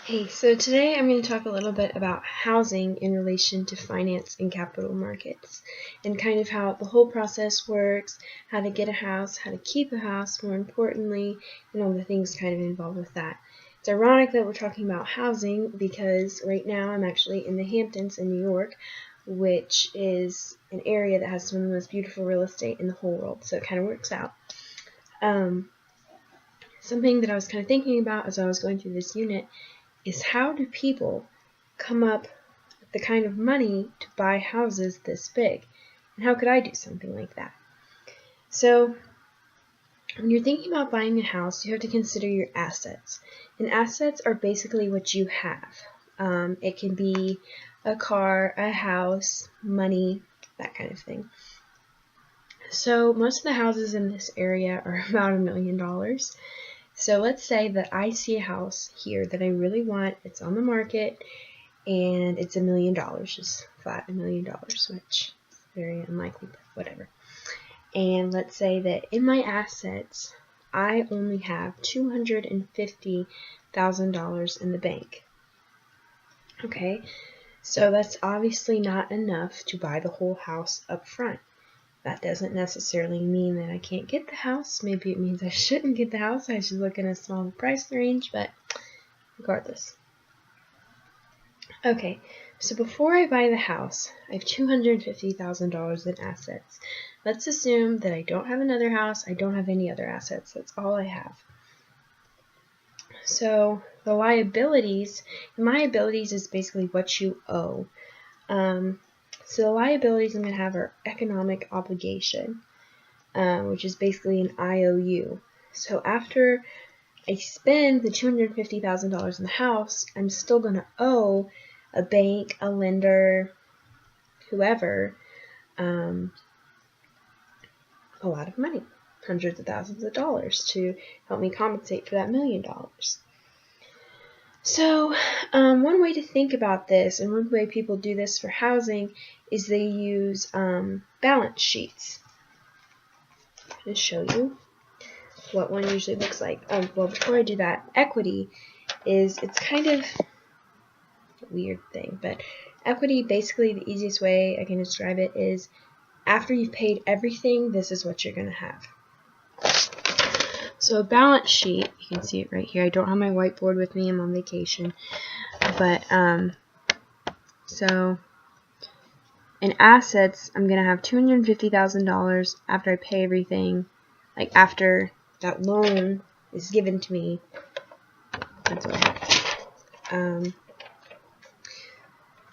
Hey, so today I'm going to talk a little bit about housing in relation to finance and capital markets and kind of how the whole process works, how to get a house, how to keep a house, more importantly, and all the things kind of involved with that. It's ironic that we're talking about housing because right now I'm actually in the Hamptons in New York, which is an area that has some of the most beautiful real estate in the whole world, so it kind of works out. Something that I was kind of thinking about as I was going through this unit is how do people come up with the kind of money to buy houses this big? And how could I do something like that? So when you're thinking about buying a house, you have to consider your assets. And assets are basically what you have. It can be a car, a house, money, that kind of thing. So most of the houses in this area are about $1 million. So let's say that I see a house here that I really want. It's on the market, and it's $1 million, just flat $1 million, which is very unlikely, but whatever. And let's say that in my assets, I only have $250,000 in the bank. Okay, so that's obviously not enough to buy the whole house up front. That doesn't necessarily mean that I can't get the house. Maybe it means I shouldn't get the house. I should look in a smaller price range, but regardless. Okay, so before I buy the house, I have $250,000 in assets. Let's assume that I don't have another house. I don't have any other assets. That's all I have. So the liabilities is basically what you owe. So the liabilities I'm going to have are economic obligation, which is basically an IOU. So after I spend the $250,000 in the house, I'm still going to owe a bank, a lender, whoever, a lot of money, hundreds of thousands of dollars to help me compensate for that $1 million. So one way to think about this, and one way people do this for housing, is they use balance sheets. I'm going to show you what one usually looks like. Well, before I do that, equity it's kind of a weird thing, but equity, basically the easiest way I can describe it is after you've paid everything, this is what you're going to have. So a balance sheet, you can see it right here. I don't have my whiteboard with me, I'm on vacation. But, so in assets, I'm going to have $250,000 after I pay everything, like after that loan is given to me. That's what I have.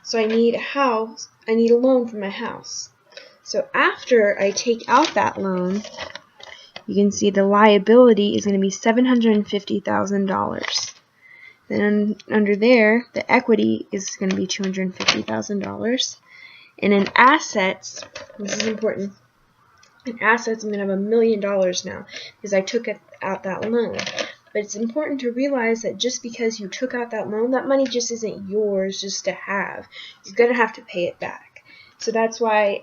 So I need a house, I need a loan for my house. So after I take out that loan, you can see the liability is going to be $750,000. Then under there, the equity is going to be $250,000. And in assets, this is important, in assets I'm going to have $1 million now because I took out that loan. But it's important to realize that just because you took out that loan, that money just isn't yours just to have. You're going to have to pay it back. So that's why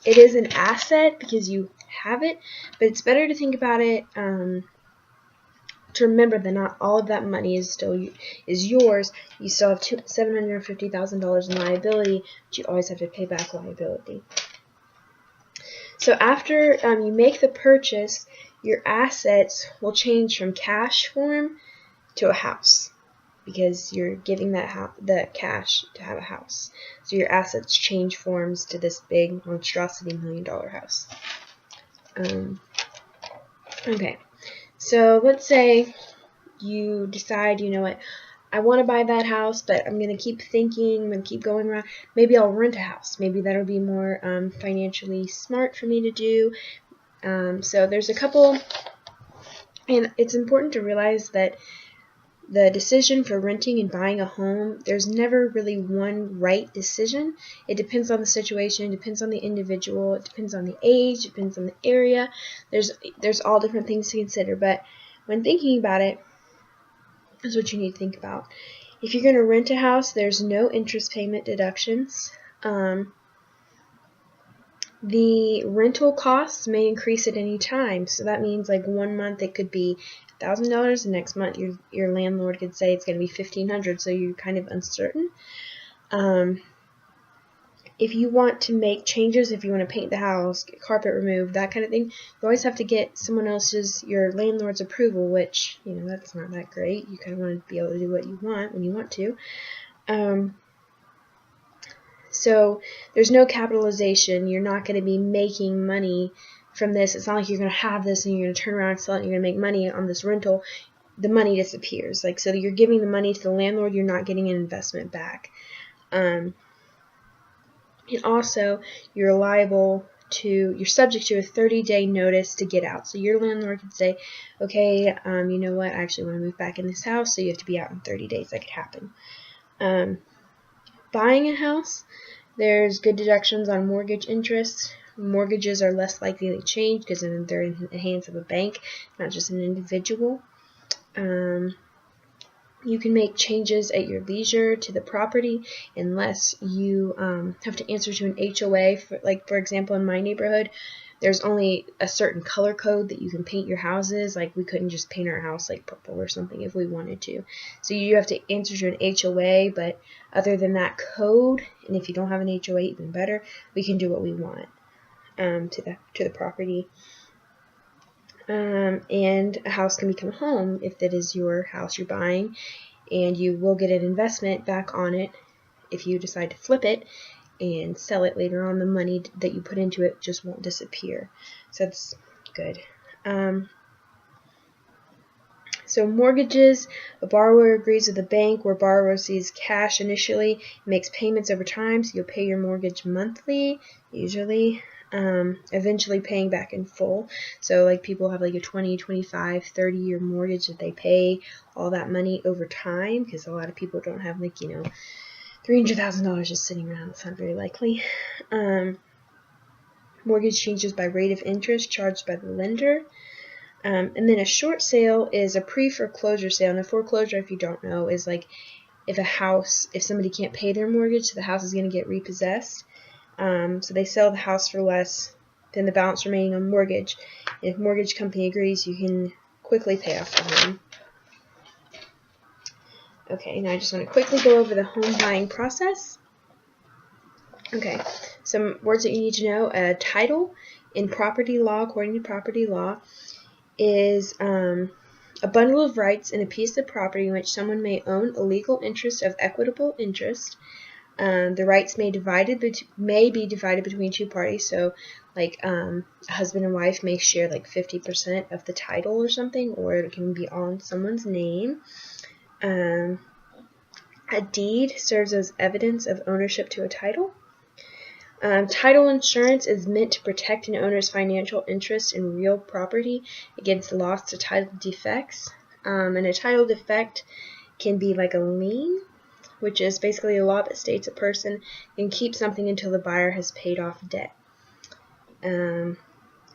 it is an asset because you have it, but it's better to think about it to remember that not all of that money is yours. You still have $750,000 in liability, but you always have to pay back liability. So after you make the purchase, your assets will change from cash form to a house because you're giving the cash to have a house. So your assets change forms to this big monstrosity $1 million house. Okay, so let's say you decide, you know what, I want to buy that house, but I'm going to keep thinking, I'm going to keep going around. Maybe I'll rent a house. Maybe that'll be more financially smart for me to do. So there's a couple, and it's important to realize that the decision for renting and buying a home, there's never really one right decision. It depends on the situation, it depends on the individual, it depends on the age, it depends on the area. There's all different things to consider, but when thinking about it, that's what you need to think about. If you're going to rent a house, there's no interest payment deductions. The rental costs may increase at any time. So that means like 1 month it could be $1,000, the next month your landlord could say it's going to be $1,500, so you're kind of uncertain. If you want to make changes, if you want to paint the house, get carpet removed, that kind of thing, you always have to get someone else's, your landlord's approval, which, you know, that's not that great. You kind of want to be able to do what you want when you want to. So there's no capitalization. You're not going to be making money from this. It's not like you're going to have this and you're going to turn around and sell it and you're going to make money on this rental. The money disappears. Like, so you're giving the money to the landlord. You're not getting an investment back. And also, you're subject to a 30-day notice to get out. So your landlord could say, okay, you know what, I actually want to move back in this house, so you have to be out in 30 days. That could happen. Buying a house, there's good deductions on mortgage interest. Mortgages are less likely to change because they're in the hands of a bank, not just an individual. You can make changes at your leisure to the property unless you have to answer to an HOA. For example, in my neighborhood, there's only a certain color code that you can paint your houses. Like, we couldn't just paint our house like purple or something if we wanted to. So you have to answer to an HOA, but other than that code, and if you don't have an HOA, even better, we can do what we want to the property. And a house can become a home if that is your house you're buying, and you will get an investment back on it if you decide to flip it and sell it later on. The money that you put into it just won't disappear. So that's good. So mortgages, a borrower agrees with the bank where borrower receives cash initially, makes payments over time, so you'll pay your mortgage monthly, usually. Eventually paying back in full. So like people have like a 20, 25, 30-year mortgage that they pay all that money over time, because a lot of people don't have, like, you know, $300,000 just sitting around. It's not very likely. Mortgage changes by rate of interest charged by the lender. And then a short sale is a pre-foreclosure sale. And a foreclosure, if you don't know, is like if somebody can't pay their mortgage, the house is going to get repossessed. So they sell the house for less than the balance remaining on mortgage. And if mortgage company agrees, you can quickly pay off the home. Okay, now I just want to quickly go over the home buying process. Okay, some words that you need to know. Title in property law, according to property law, is a bundle of rights in a piece of property in which someone may own a legal interest of equitable interest. The rights may be divided between two parties. So, like, a husband and wife may share like 50% of the title or something, or it can be all in someone's name. A deed serves as evidence of ownership to a title. Title insurance is meant to protect an owner's financial interest in real property against loss to title defects. And a title defect can be like a lien, which is basically a law that states a person can keep something until the buyer has paid off debt.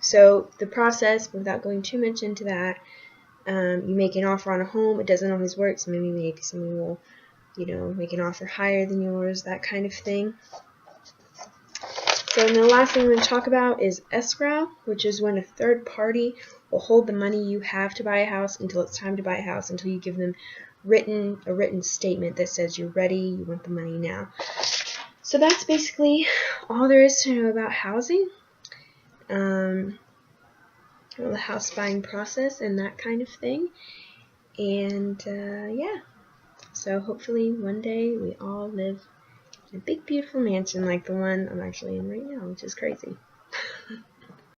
So the process, without going too much into that, you make an offer on a home. It doesn't always work, so maybe someone will, you know, make an offer higher than yours, that kind of thing. So the last thing we're going to talk about is escrow, which is when a third party will hold the money you have to buy a house until it's time to buy a house, until you give them a written statement that says you're ready, you want the money now. So that's basically all there is to know about housing, the house buying process and that kind of thing. And yeah, so hopefully one day we all live in a big beautiful mansion like the one I'm actually in right now, which is crazy.